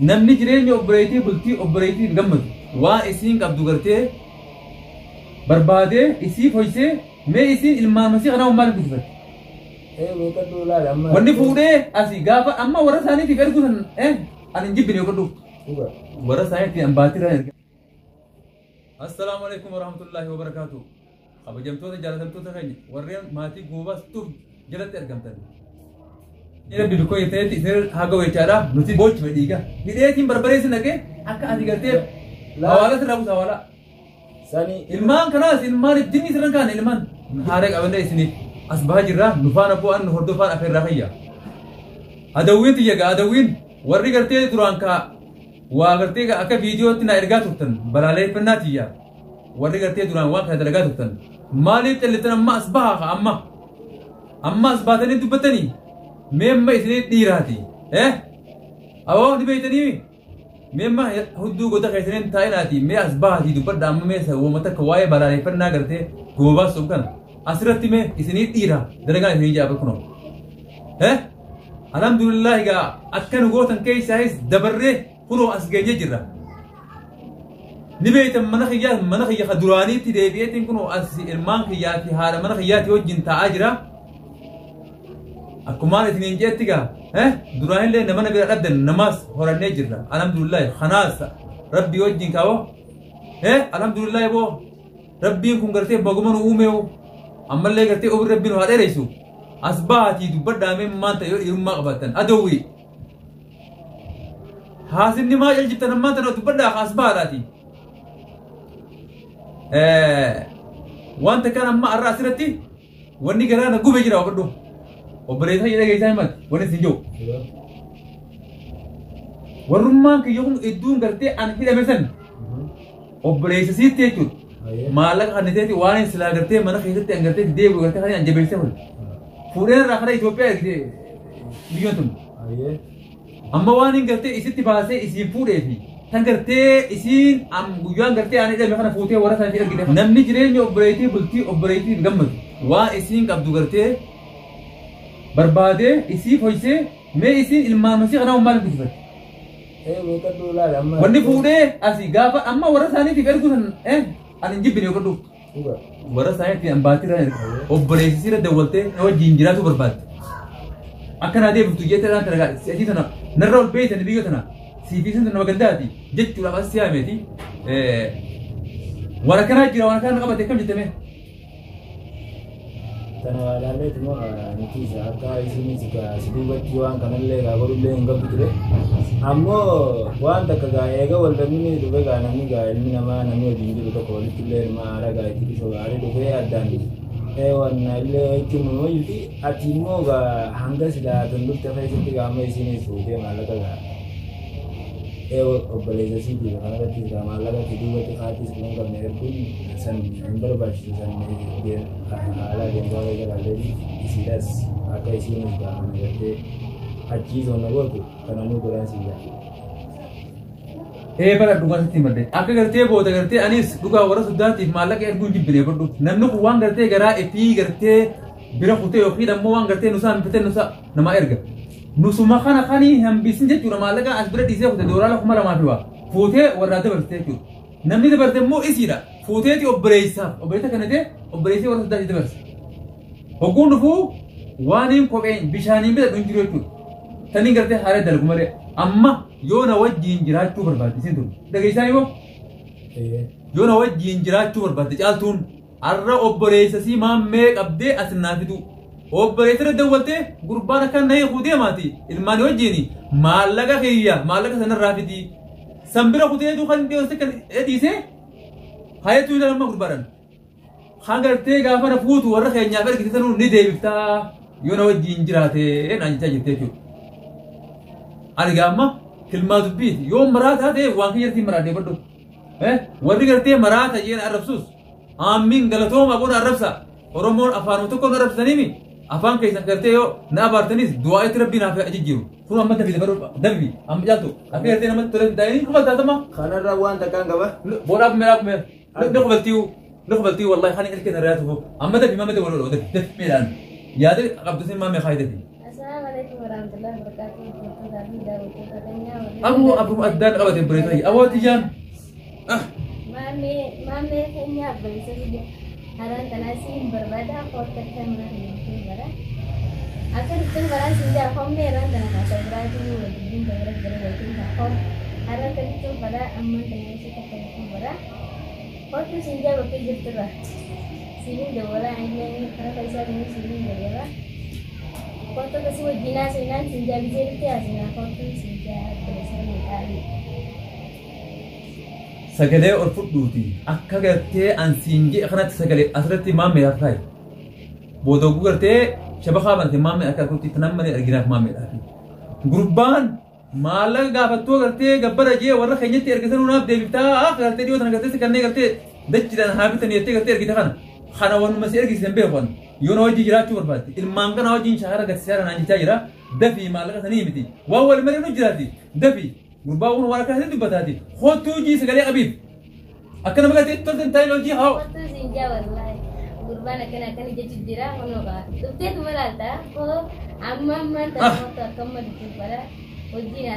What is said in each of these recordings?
namni jireenya obboleettii bultii obboleettii gammadu waan isiin qabdu gartee barbaadee isii foysee mee isiin ilmaan masii kanaa maal guddifate wanni fuudhee asii gaafa amma warra isaaniitiif ergu san ani hin jibbine yookaan warra isaaniitti ambaatirraa erga. Assalaamu alaikum warahmatullahi wabarakatuh. Kabajamtoota jaalatamtoota keenya warreen maatii goobaas tuuf jalatti argamtan. Ila bibikoo yeteetti isin haga wechaadha nuti boochi fedhiiga. Hidheetiin barbareessi naqee akka ati gartee hawaala sirraa buusa hawaala. Ilmaan kanaas ilmaan ittiin sirran kaane ilmaan haaree qabannee isiniif as bahaa jirra nufaan abboo nu hordofaan afeerraa fayya. Adawwiin tiyyaga adawwiin warri gartee duraan kaa waa gartee akka viidiyootti na ergaa turtan balaaleffannaa tiyya. Warri gartee duraan waan kana dalagaa turtan maaliif callitan amma as bahaa amma as baatanii dubbatanii meemma isinii dhiiraati awoo ni beeytanii meemma hudduu goota keessaniin taa'inaati mee as bahaatii dubbadha amma mee wama takka waa'ee balaaleffannaa gartee goobaas sun kana asirratti mee isinii dhiira dalagaan isinii jaaba kunoo alhamdulillah egaa akka nu gootan keessaayis dabarree kunoo as geenye jirra. Ni beeytan mana khiyyaa ka duraaniitti deebi'eetiin kunoo as ilmaan khiyyaati haadha mana khiyyaati wajjin taa'aa jira. Akkumaan isiniin jeetti gaa duraanillee nama bira dhabdan namaas horannee jirra alhamdulillah khanaas rabbii wajjin kaawoo alhamdulillah boo rabbiin kun gartee baguma nu uumeewu ammallee gartee obin rabbiin haa dheereysu as baatii dubbadhaamee maanta yoo dhiirummaa qabaatan adawwii haasinni maa jalchiftan ammaanta noo dubbadhaa as baadhaati wanta kan amma arra asirratti wanni garaa na gube jira waqadhu obboleessa jedha geessaa himati wanni isin jiru warrummaan kiyya kun idduun gartee an hidhame san obboleessa siitti jechuudha maallaqa kanniteeti waan silaa gartee mana keessatti an gartee deebi'u gartee kan an jabeessee fudhe fuudheen irraa kana Itoophiyaa ergite biyyoon tun amma waan hin gartee isitti baasee isiin fuudhee fi tan gartee isiin guyyaan gartee an hidhame kana fuutee warra isaaniitti ergite namni jireenya obboleettii bultii obboleettii gammadu waan isiin qabdu gartee barbaadee isii foysee mee isiin ilmaan masii kanaa maal guddifate wanni fuudhee asii gaafa amma warra isaaniitiif ergu san ani hin jibbine yookaan warra isaaniitti ambaatirraa erga obboleessi irra dawwaltee wajjin jiraatu barbaadde akka naa deebiftu jettee dhaan tanagaa si'atii sana narra ol beeytan biyya tana siifiisan nama gaddaati jechuudhaaf as siyaameeti waan akkanaa jira waan akkanaa qabate akkam jettame Tanawalaalee tuma nitiisa akka isinis sidubatti waan kanallee gaabarullee hin qabdu ture ammoo waan takka gaa eega waldhabni dhufe gaa namni gaa ilmi namaa namni waliin jiru tokko walitti illee ilma haadha gaa itti dhishoo gaarii dhufee addaan wanna illee jechuun nuyi ati immoo gaa hanga silaa dandufte keessatti gaa amma isinis fuutee maallaqa gaa obboleessa siitii kanarratti gaa maallaqa sidubatti kaatis kun qabne erguun san hin barbaachisu san haala deemaa garagaraa isiidhaas akka isiinis gaafana gartee achiisoo na gootu kana nu godhan siidaa. Bara dhugaa sitti madde akka gartee booda gartee anis dhugaa warra soddaatiif maallaqa erguun jibbine godhu namni kun waan gartee garaa ifii gartee bira kutee yookiin ammoo waan gartee nusaan bitee nusa nama erga nusuma kana kanii hambisin jechuudha maallaqa as bira dhiisee kute dooraa lakuma lamaa fi waa fuutee warraa dabarsitee jechuudha namni dabarte immoo isiidha fuuteeti obboleessaaf obboleessa kanatee obboleessee warra soddaatiif dabarse hogguun dhufuu waaniin kopheen bishaaniin bita dhuun jiru jechuudha taniin gartee haala dalagu malee amma yoo na wajjiin jiraachuu barbaadde isin tun dhageessaa yoo yoo na wajjiin jiraachuu barbaadde caaltuun arra obboleessa sii maammee qabdee as naafitu obboleessa irra dawwaltee gurbaan akka na hiikuu deemaati ilmaan wajjiin maallaqa kiyya maallaqa sanarraa fiti sanbira kuteetu kan dhiyoose kan dhiisee hayetu ila nama gurbaadhaan kan gartee gaafa na fuutu warra keenyaaf ergite sanuu ni deebiftaa yoo na wajjiin jiraatee naan jechaa jirtee jechuudha. Ani gaamma kilmaa dubbiiti yoo maraataa ta'e waan kiyyatti maraatee badhu warri gartee maraata jeen arrabsuus aamiin galatooma kun arrabsa oromoon afaanuma tokko arrabsaniimi afaan keessan gartee yoo na abaartanis du'aa itti rabbiin hafe ajijjiiru kun amma dafi dabi amma jaaltu akka gartee namatti tole daa'anii kufa taatama kanarra waan takkaan qaba boodhaaf meeraaf meer نقبلتي والله خليني أحكي ثرياته أما ده بما مدى ولا ده ميلان يا ده قبضتين ما مخايدتي. السلام عليكم ورحمة الله وبركاته. أبو أدان أبدا بريتاي أبو تيجان Mame kenya berisa juga. Haran tanasi berbeda kota kemana itu bara. Akan itu bara sinja kome ran tanah berarti di bara berarti kau. Haran itu bara amman tanasi kota itu bara. Kota sinja bakal gitu lah. Sini dewala ini karena kaisa ini sini dewala. Kota kasih wajina sinja bisa dikiasnya kota sinja berisa sekali. سجلي أرفضوتي أكعرتي أنسينجي أخنات سجلي أسرتي مامي أفاي بودو كعرتي شبكة بنتي مامي أكعرتي تنامني أرجعك مامي أفاي غربان مالك قابتو كعرتي قبر أجي ورا خينتي أرجعتني وناب ديبتا أكعرتي ديو تنا كعرتي سكني كعرتي دتشيلان هابي تنيتي كعرتي أرجعتنا خانا ون مسير كيسن بيفون يونو جي جراتي ورباتي المانكا ناو جين شهر كسيارة نانجي تاجرا دفي مالك ثاني متي وأول مرة نجراتي دفي غربان ورا كهذا دبتاتي خطو جي سكالي أبيب أكنا بقى تطلع تايلوجي هاو خطو زينجا والله غربان أكنا جت الدرا ونوكا تبتدي مرالتا هو أمم تامو كم دكتورة وجينا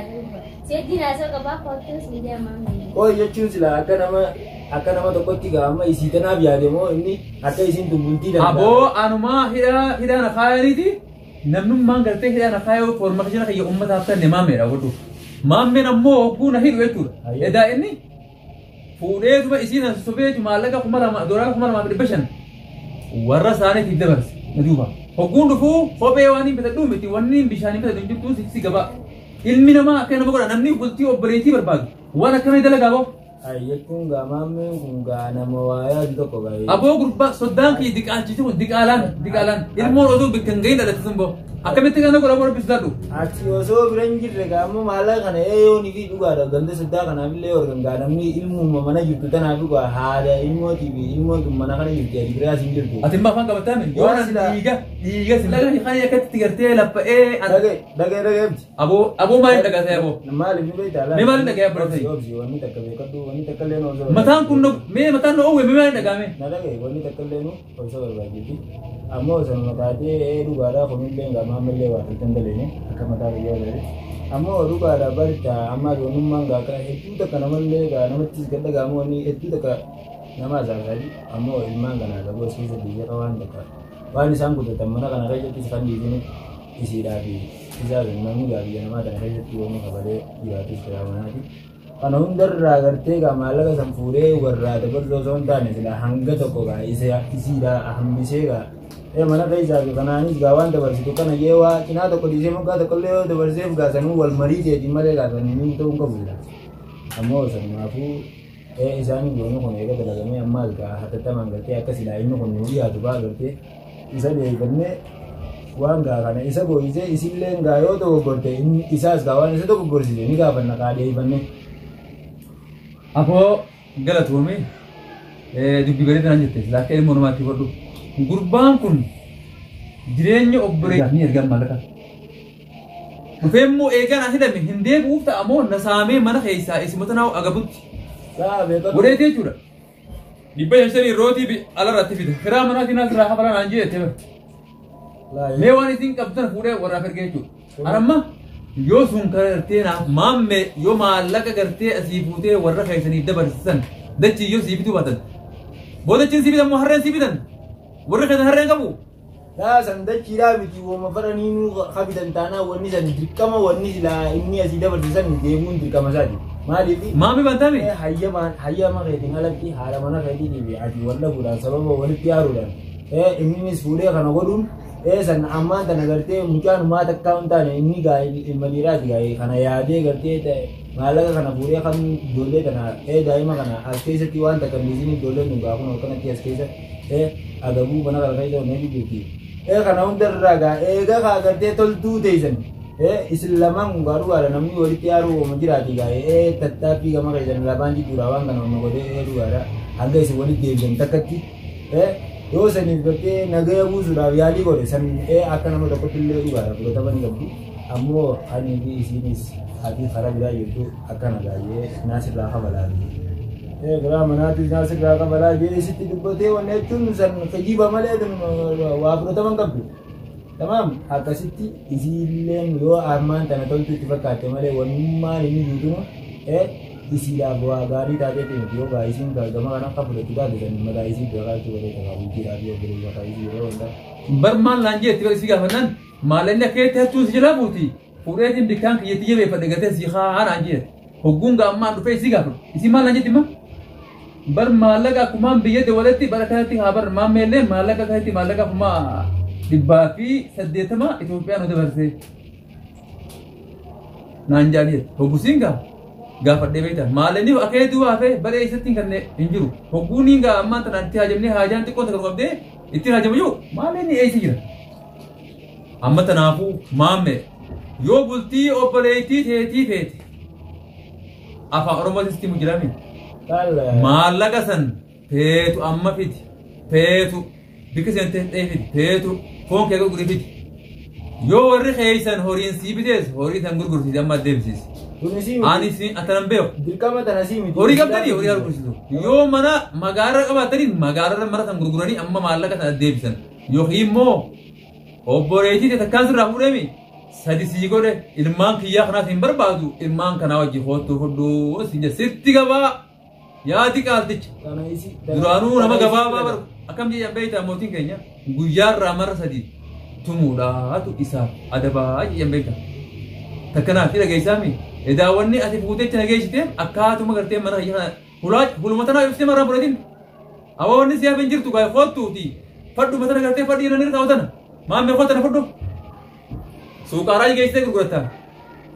سيدنا سوكا خطو زينجا مامي oh ya cuci lah akan nama toko tiga ama isi tanah biar demo ini akan isi tumbulti dan abo anuma hira na khayari di namnum manggarte hira na khayo forma kajana kayak ummat apa nema mera waduh mamme nammo guna hiru itu eda ini fude cuma isi na sobe cuma laga kumara dorang kumara ma berbeshan warra sane tidak beres najuba hogundu fu hobe wani beta dum beti wani bishani beta dum tu siksi gaba ilmi nama kana bagora namni bulti operati berbagi wana kana dalaga bo ayat kunga mamme kunga nama waya itu kok guys abo gurba sodan ki dikalan ilmu odo bikangain ada tsumbo akabete kana gora bor bisdadu aci oso biranjir rega amma mala kana eyo ni ki duga da ganda sadda kana bille organ ga namni ilmu mana yutu tana bi ko hada ilmu tibi ilmu dum mana kana yutu ya dibra sinjir ko atimba fanga batamen yona diga silaga ni khani yakat tigarte lappa daga abo mai daga sai abo mali bi bai dala me mali daga bro sai wani takabe kadu wani takalle no zo matan kunno me matan no owe me mali daga me na daga wani takalle no ko so ba gidi amma san mata te duga da ko min benga mamelle wa tandale ne aka mata ya dare amma duga da barta amma donin manga ka hetu da kana malle ga na mutti ga daga mu ni hetu da ka na ma zangari amma manga na da gosi da ya rawan da ka wani san ku da tamana kana rage ti san di ne isi da bi iza ga nan ga bi na ma da rage ti wani ka bare ya ti kira wana ti kana hundar ragarte ga malaga san fure warra da barzo zon da ne da hanga to ko ga isi da ahambise ga mana kai jago kana ni gawan da barsi to kana yewa kina da kodi sai muka da kallo da barsi ga sanu wal mari je di mare ga sanu ni to ko bulla amma san ma fu isani gono ko ne ga daga me amma ga hatta ta man garke aka sila yin ko nuri ya duba garke isa da ganne wanga kana isa go ije isille ga yo to gorte in isas gawan sai to gorsi ni ga banna ka dai banne apo galatu me dubbi bari tan jette la kay mon mati wadu gurbaan kun jireenya obboree ni ergan malaka mufemmo eegan ahidame hindee buufta amo nasaamee mana keessa ismutanaw agabutti godheetee jechuudha dhibba shanii rootii bi alarratti fide firaa manaatiin asirraa hafalan aan jee tebe mee waan isin qabdan fuudhee warraaf ergee jechuudha anamma yoo sun gartee naaf maamme yoo maallaqa gartee asii fuutee warra keessaniif dabarsisan dachi yoo siifituu baatan boodachiin siifitan moo harreen siifitan warra kana harreen qabu لا سندك لا بتي ومفرني خبيث تانا وني سندك كما وني لا إني أزيد برزان ديمون دكما زادي ما لي ما بيبانتامي هيا ما غيرين على كي هذا ما نغيري دي عادي ولا بولا سبب ولا بيارو ده إني مسؤولية كنا قولون سن أمان تنا قرتي ممكن ما تكاون تاني إني جاي المديرات جاي كنا يادي قرتي ما لقى كنا بوريا كم دولة تنا دايما كنا أسكيسة تيوان تكمليني دولة نبغاكم وكنا تي أسكيسة أدبو بنا كذا نبي بيجي kana hundar raga ga garte toltu deisen islaman garu ala namni wali tiaru majirati ga tattapi ga maka jan labanji durawan kana no gode duara anga isi wali deisen takati yo sani bete nagaya buzu da yali gode san akana mo dokotille duara ko tabani gabbi ammo ani bi isinis ati kharaja yutu akana ga ye nasir la khabala gara manati nasir la khabala ye sitti dubbote wonne tun san kajiba male dun wa abro taman kabbi tamam akkasitti isiilleen yoo armaan tana toltu itti fakkaate malee wanummaan inni guutuun isiidhaaf waa gaarii taateetiin yoo gaa isiin gama kana akka fudhatu taate kan mataa isii beekaachuu godhee takaa bulchiidhaaf yoo godhee mataa isii yeroo hundaa. Barmaan laanjee itti bari si gaafannaan maalanni akka itti hattuu si jalaa buuti fuudheetiin bikkaan kiyyeetti jabeeffadhe gatee si haa laanjee hogguun gaammaan dhufee si gaafatu isi maal laanjeetti ma bar maallaqa akkumaan biyya dawalatti bara kanatti haa bar maammeellee maallaqa kanatti maallaqa akkumaa 180 Itoophiyaan dabarsee naan jaaliye hoggusiin gaa gaafadhee beektaa maalanni akka hedduu haafee baree isatti kan hin jiru hogguun gaa ammaan tanaan itti haajamnee haajaan xiqqoo takka qabdee itti haajamu maalanni eessa jira amma tanaafuu maamme yoo bultii obboleettii teetii feete afaan oromootti himu jirame maallaqa san feetu amma fiti feetu bikka seentee fiti feetu foon kee gurgurii fiti yoo warri keeysan horiin sii bitees horii san gurgursiise amma deebisiisi. Ani si atanan beeku. Dirqama tana sii miti. Horii qabdanii horii gurgursiisu. Yoo mana magaalaa qabaatanii magaalaa mana san gurguranii amma maallaqa sana deebisan. Yookiin immoo obboleettii takkaan sirraa fuudhemi sadi sii godhe ilmaan kiyyaa kanaaf hin barbaadu ilmaan kanaa wajjin hoottuu fudhuu si sitti gabaa yaadi qaalticha. Duraanuu nama gabaabaa baru akkam jedhan beektaa mootiin keenya guyyaarraa marra sadii tumuudhaatu isaa adabaa jedhan beektaa. Takkanaaf dhageessaami edaawwanni ati fuuteetti nageessitee akkaatuma gartee mana hulumata naa ibsitee marraa fudhatiin hawaasni siyaaf hin jirtu gaa hoottuuti fadhu matana gartee fadhii irra nirra kaawwatana maammee hootana fadhu suuqaaraa geessitee gurgurataa.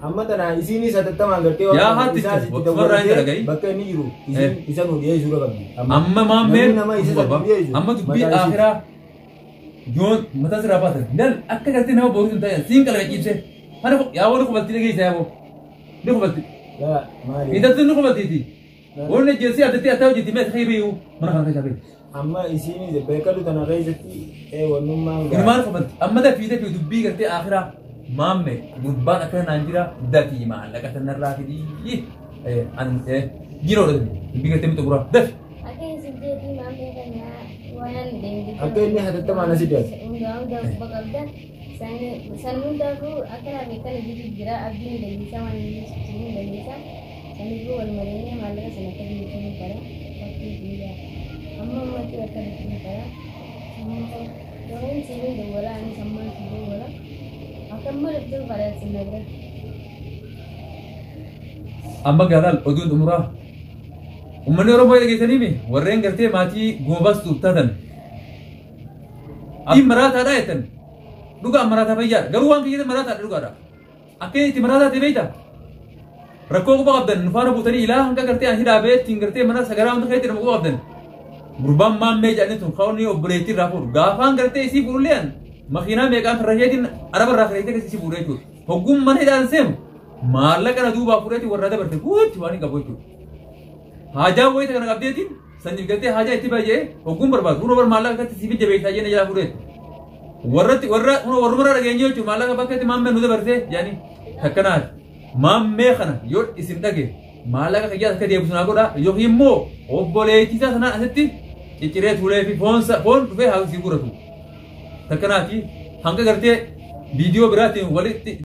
Amma tana isiinis hatattamaan gartee yaa haatti warraa hin dalagai bakka inni jiru isa nu dhiyeessuu qabdi. Amma maammee amma dubbii akhiraa yoon mataa sirraa baatan dal akka gartee nama boruutu hin ta'e siin qalame ciibsee. Mana yaa wani kubalti lagi saya bo. Ni kubalti. Ya, mari. Ida tu ni kubalti ti. Wani jesi ada ti atau jadi mes khibi u. Mana kan kaca be. Amma isini je bekalu tanah reisati wanu mangga. Ini mana kubalti. Amma dah fide fi dubbi karte akhirah. Mamme gurban akan anjira dati ma Allah kata narra kidi. An giro dubbi karte itu kurang. Dah. Akan sini di mamme kan ya. Wayan deng. Akan ini ada teman nasi dia. Undang bakal dah. Sanun daru akara mekana jadi jira abdi dan bisa mandi sini dan bisa sani bu wal marine malaga sanaka di sini para waktu dia amma mati akan di sini para orang sini dua orang ani sama dua orang akan betul pada sini amma galal odun umrah ummanni oromoo dhageessanii mi warreen gartee maatii goobas tuuttatan abdii maraataa jetan duga marata bayar garu wan kiyete marata duga da akke ti marata te beita rakko ko qabdan nufana butani ila hanga garte an hidabe tingarte mana sagara on khayti ko qabdan gurbam ma me jani tun khawni obreti rafu gafan garte isi burulian makhina me kan rajetin araba rakhete ke isi buretu hogum man hidan sem malaka na duba fureti warada barte gut wani gabochu haja woy ta qabdetin sanjil garte haja itibaje hogum barbad runo bar malaka te sibi je beita je ne ja furet warra dhageenye jechuun maallaqa bakka itti maammee nu dabarsee yaani akkanaat maammee kana yoo isin dhage maallaqa kiyyaa akka deebisu naa godha yookiin immoo obboleettisaa sanaan asitti cicciree tuulee fi foon dhufee haa si guratu akkanaati hanga gartee viidiyoo biraatiin walitti